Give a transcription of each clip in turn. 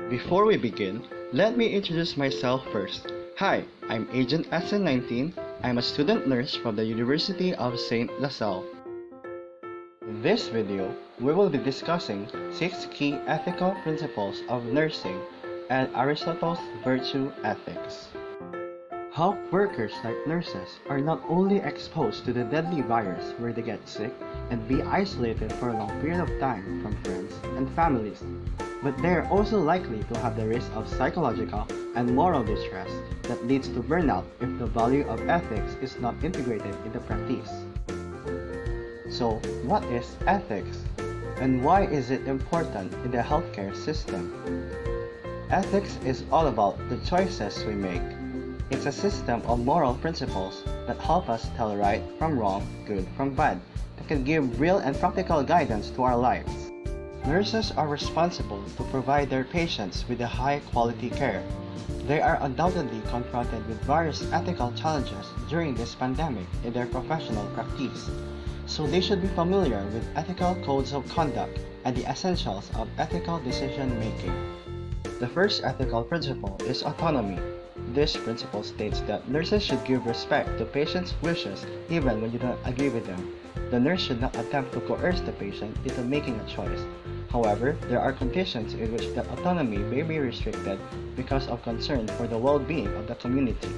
Before we begin, let me introduce myself first. Hi, I'm Agent SN19. I'm a student nurse from the University of St. LaSalle. In this video, we will be discussing 6 key ethical principles of nursing and Aristotle's virtue ethics. Health workers like nurses are not only exposed to the deadly virus where they get sick and be isolated for a long period of time from friends and families, but they are also likely to have the risk of psychological and moral distress that leads to burnout if the value of ethics is not integrated into practice. So, what is ethics? And why is it important in the healthcare system? Ethics is all about the choices we make. It's a system of moral principles that help us tell right from wrong, good from bad, that can give real and practical guidance to our lives. Nurses are responsible to provide their patients with a high-quality care. They are undoubtedly confronted with various ethical challenges during this pandemic in their professional practice, so they should be familiar with ethical codes of conduct and the essentials of ethical decision-making. The first ethical principle is autonomy. This principle states that nurses should give respect to patients' wishes even when you don't agree with them. The nurse should not attempt to coerce the patient into making a choice. However, there are conditions in which that autonomy may be restricted because of concern for the well-being of the community.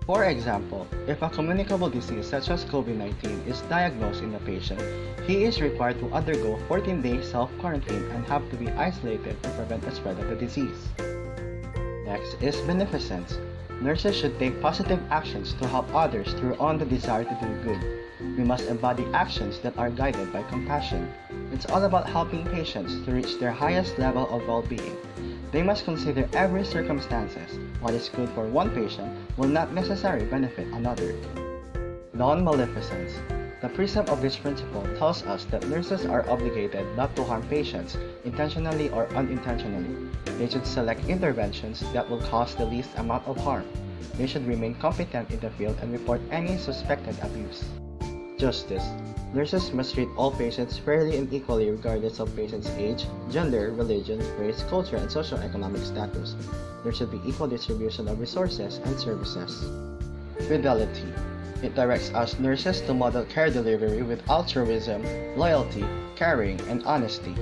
For example, if a communicable disease such as COVID-19 is diagnosed in a patient, he is required to undergo 14-day self-quarantine and have to be isolated to prevent the spread of the disease. Next is beneficence. Nurses should take positive actions to help others through on the desire to do good. We must embody actions that are guided by compassion. It's all about helping patients to reach their highest level of well-being. They must consider every circumstances. What is good for one patient will not necessarily benefit another. Non-maleficence. The precept of this principle tells us that nurses are obligated not to harm patients, intentionally or unintentionally. They should select interventions that will cause the least amount of harm. They should remain competent in the field and report any suspected abuse. Justice. Nurses must treat all patients fairly and equally regardless of patients' age, gender, religion, race, culture, and socioeconomic status. There should be equal distribution of resources and services. Fidelity. It directs us nurses to model care delivery with altruism, loyalty, caring, and honesty.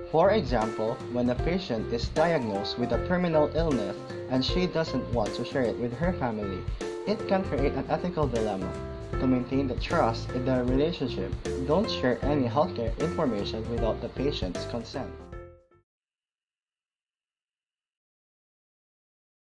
For example, when a patient is diagnosed with a terminal illness and she doesn't want to share it with her family, it can create an ethical dilemma. To maintain the trust in the relationship, don't share any healthcare information without the patient's consent.